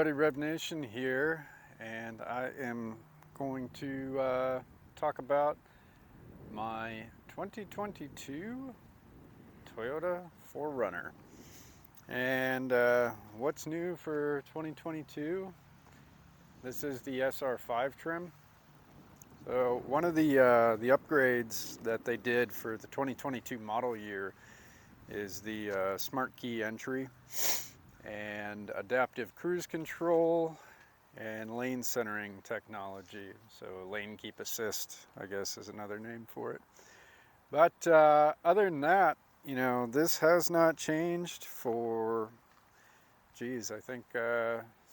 everybody, Rev Nation here, and I am going to talk about my 2022 Toyota 4Runner. And what's new for 2022? This is the SR5 trim. So one of the upgrades that they did for the 2022 model year is the Smart Key entry and adaptive cruise control and lane centering technology. So lane keep assist, I guess, is another name for it. But other than that, you know, this has not changed for, geez, I think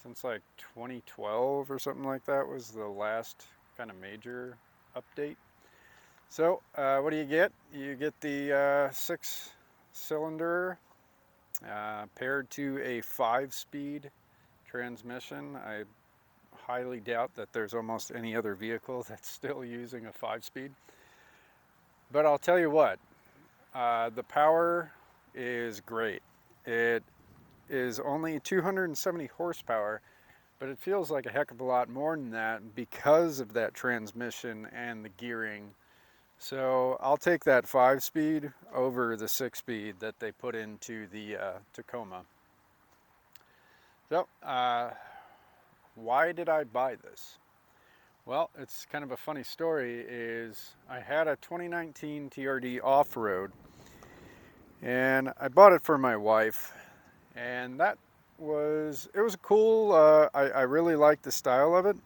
since like 2012 or something like that was the last kind of major update. So what do you get? You get the 6-cylinder paired to a 5-speed transmission. I highly doubt that there's almost any other vehicle that's still using a 5-speed. But I'll tell you what, the power is great. It is only 270 horsepower, but it feels like a heck of a lot more than that because of that transmission and the gearing. So I'll take that 5-speed over the 6-speed that they put into the Tacoma. So why did I buy this? Well, it's kind of a funny story. Is I had a 2019 TRD off-road, and I bought it for my wife, and it was cool. I really liked the style of it.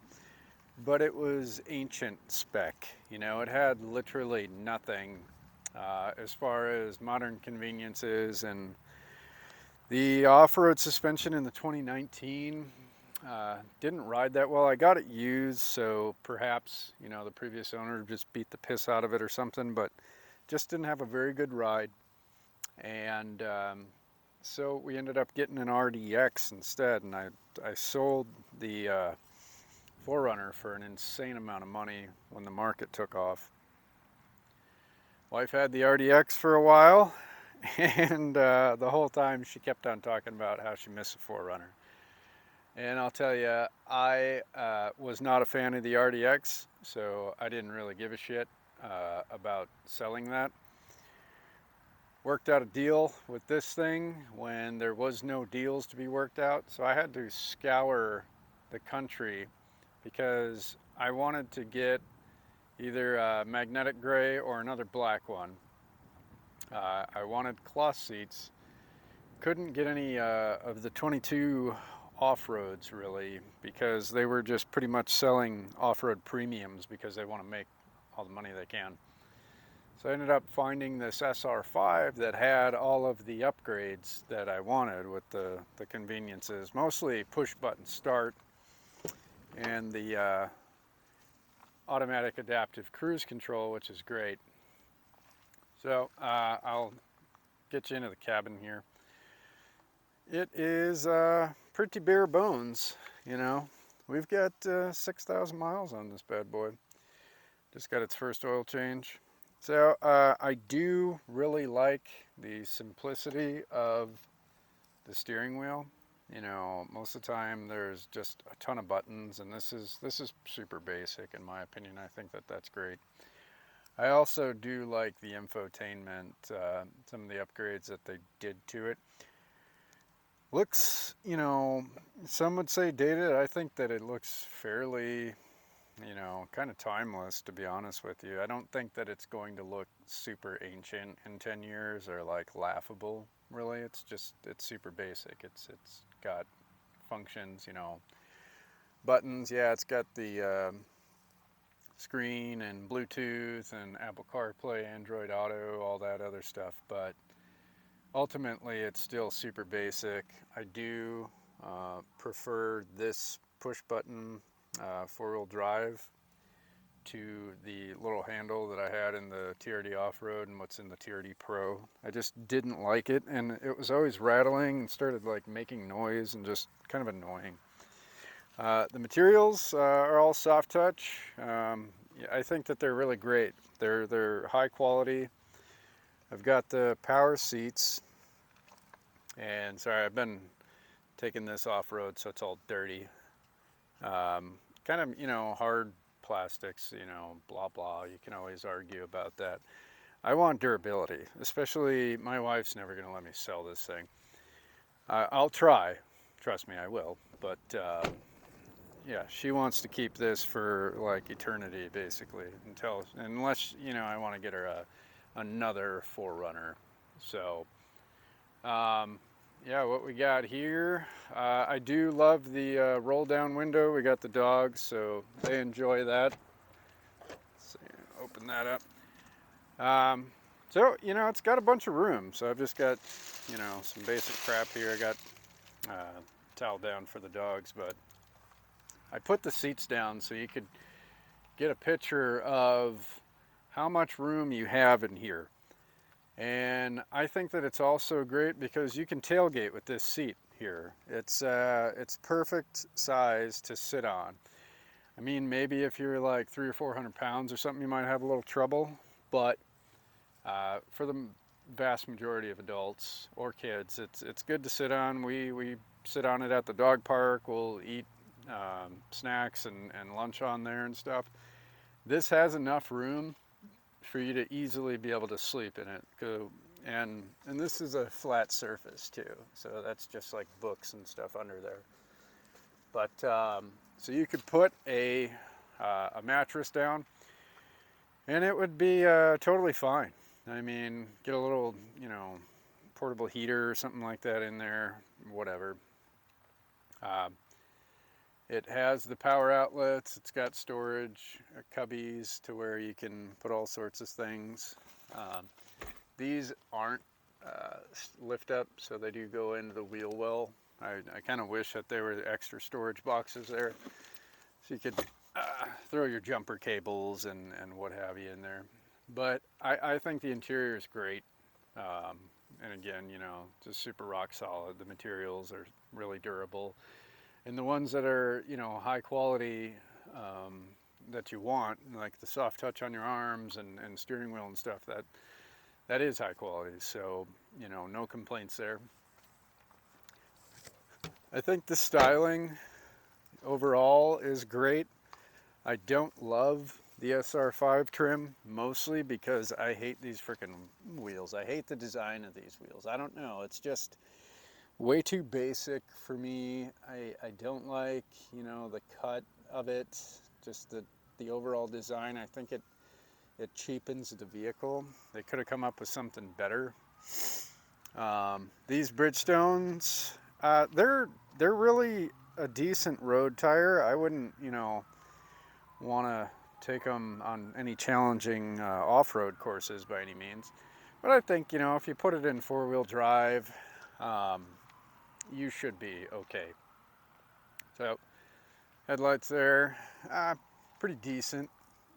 But it was ancient spec. You know, it had literally nothing as far as modern conveniences, and the off-road suspension in the 2019 didn't ride that well. I got it used, so perhaps, you know, the previous owner just beat the piss out of it or something, but just didn't have a very good ride. And so we ended up getting an RDX instead, and I sold the 4Runner for an insane amount of money when the market took off. Wife had the RDX for a while, and the whole time she kept on talking about how she missed the 4Runner. And I'll tell you, I was not a fan of the RDX, so I didn't really give a shit about selling that. Worked out a deal with this thing when there was no deals to be worked out, so I had to scour the country because I wanted to get either a magnetic gray or another black one. I wanted cloth seats. Couldn't get any of the 22 off-roads really, because they were just pretty much selling off-road premiums because they want to make all the money they can. So I ended up finding this SR5 that had all of the upgrades that I wanted with the conveniences, mostly push button start, and the automatic adaptive cruise control, which is great. So I'll get you into the cabin here. It is pretty bare bones, you know. We've got 6,000 miles on this bad boy. Just got its first oil change. So I do really like the simplicity of the steering wheel. You know, most of the time there's just a ton of buttons, and this is super basic in my opinion. I think that's great. I also do like the infotainment, some of the upgrades that they did to it. Looks, you know, some would say dated. I think that it looks fairly, you know, kind of timeless, to be honest with you. I don't think that it's going to look super ancient in 10 years or like laughable, really. It's super basic. It's got functions, you know, buttons. Yeah, it's got the screen and Bluetooth and Apple CarPlay, Android Auto, all that other stuff, but ultimately it's still super basic. I do prefer this push button 4-wheel drive to the little handle that I had in the TRD Off-Road and what's in the TRD Pro. I just didn't like it, and it was always rattling and started like making noise and just kind of annoying. The materials are all soft touch. I think that they're really great. They're high quality. I've got the power seats, and sorry, I've been taking this off-road, so it's all dirty. Kind of, hard plastics, blah, blah. You can always argue about that. I want durability, especially my wife's never going to let me sell this thing. I'll try. Trust me, I will. But yeah, she wants to keep this for like eternity, basically, unless I want to get her another 4Runner. So yeah, what we got here, I do love the roll down window. We got the dogs, so they enjoy that. Let's see, open that up. So it's got a bunch of room. So I've just got some basic crap here. I got towel down for the dogs, but I put the seats down so you could get a picture of how much room you have in here. And I think that it's also great because you can tailgate with this seat here. It's perfect size to sit on. I mean, maybe if you're like 300 or 400 pounds or something, you might have a little trouble, but for the vast majority of adults or kids, it's good to sit on. We sit on it at the dog park. We'll eat snacks and lunch on there and stuff. This has enough room for you to easily be able to sleep in it. And this is a flat surface too, so that's just like books and stuff under there. But so you could put a mattress down and it would be totally fine. I mean, get a little portable heater or something like that in there, whatever. It has the power outlets. It's got storage cubbies to where you can put all sorts of things. These aren't lift up, so they do go into the wheel well. I kind of wish that there were extra storage boxes there, so you could throw your jumper cables and what have you in there. But I think the interior is great. And again, just super rock solid. The materials are really durable. And the ones that are, high quality that you want, like the soft touch on your arms and steering wheel and stuff, that is high quality. So, no complaints there. I think the styling overall is great. I don't love the SR5 trim, mostly because I hate these freaking wheels. I hate the design of these wheels. I don't know, it's just way too basic for me. I don't like, the cut of it, just the overall design. I think it cheapens the vehicle. They could have come up with something better. These Bridgestones, they're really a decent road tire. I wouldn't, want to take them on any challenging off-road courses by any means. But I think, if you put it in four-wheel drive, you should be okay. So headlights there, pretty decent.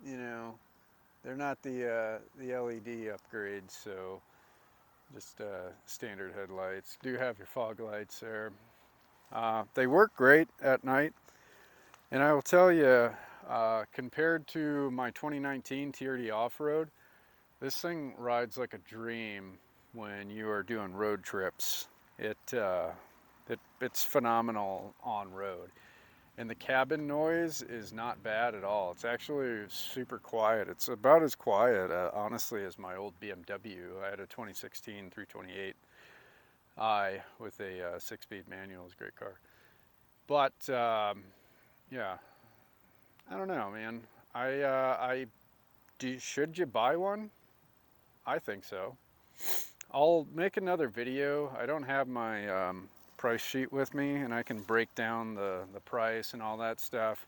They're not the LED upgrades, so just standard headlights. Do have your fog lights there. They work great at night, and I will tell you, compared to my 2019 TRD off-road, this thing rides like a dream when you are doing road trips. It's phenomenal on road, and the cabin noise is not bad at all. It's actually super quiet. It's about as quiet, honestly, as my old BMW. I had a 2016 328i with a 6-speed manual. It's a great car. But yeah, I don't know, man. Should you buy one? I think so. I'll make another video. I don't have my price sheet with me, and I can break down the price and all that stuff.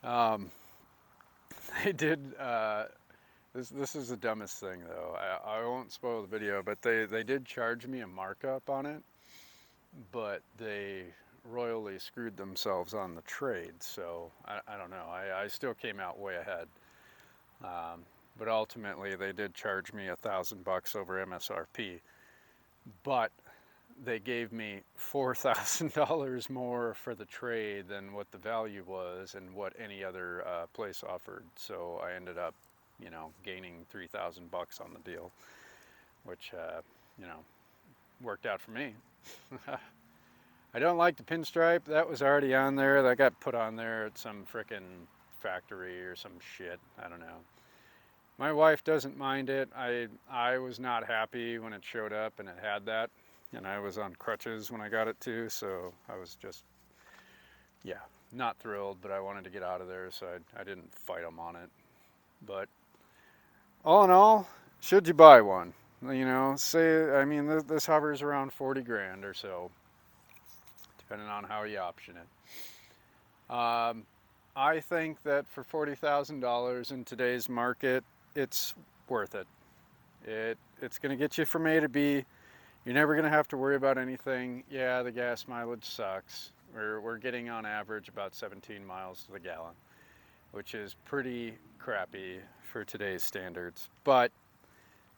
They did, this is the dumbest thing though. I won't spoil the video, but they did charge me a markup on it, but they royally screwed themselves on the trade. So I don't know. I still came out way ahead. But ultimately they did charge me $1,000 over MSRP. But they gave me $4,000 more for the trade than what the value was and what any other place offered. So I ended up, gaining $3,000 on the deal, which, worked out for me. I don't like the pinstripe. That was already on there. That got put on there at some frickin' factory or some shit. I don't know. My wife doesn't mind it. I was not happy when it showed up and it had that. And I was on crutches when I got it too, so I was just, yeah, not thrilled, but I wanted to get out of there, so I didn't fight them on it. But all in all, should you buy one? You know, say, I mean, this hovers around 40 grand or so, depending on how you option it. I think that for $40,000 in today's market, it's worth it. It's going to get you from A to B. You're never going to have to worry about anything. Yeah, the gas mileage sucks. We're getting on average about 17 miles to the gallon, which is pretty crappy for today's standards. But,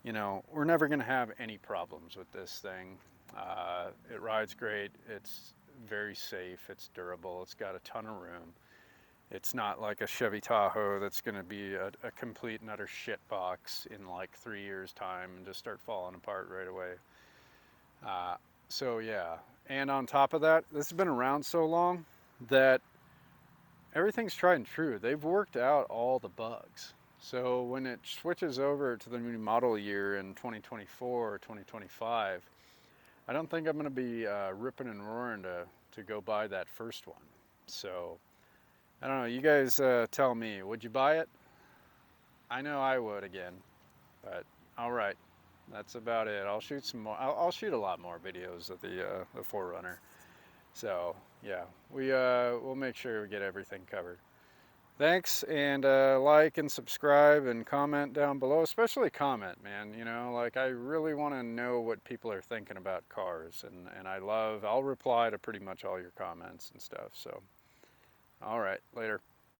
you know, we're never going to have any problems with this thing. It rides great. It's very safe. It's durable. It's got a ton of room. It's not like a Chevy Tahoe that's going to be a complete and utter shit box in like 3 years' time and just start falling apart right away. So yeah, and on top of that, this has been around so long that everything's tried and true. They've worked out all the bugs. So when it switches over to the new model year in 2024 or 2025, I don't think I'm going to be ripping and roaring to go buy that first one. So I don't know. You guys tell me. Would you buy it? I know I would again, but all right. That's about it. I'll shoot some more. I'll shoot a lot more videos of the 4Runner. So yeah, we'll make sure we get everything covered. Thanks, and like and subscribe and comment down below, especially comment, man. You know, like I really want to know what people are thinking about cars, and I'll reply to pretty much all your comments and stuff. So, all right, later.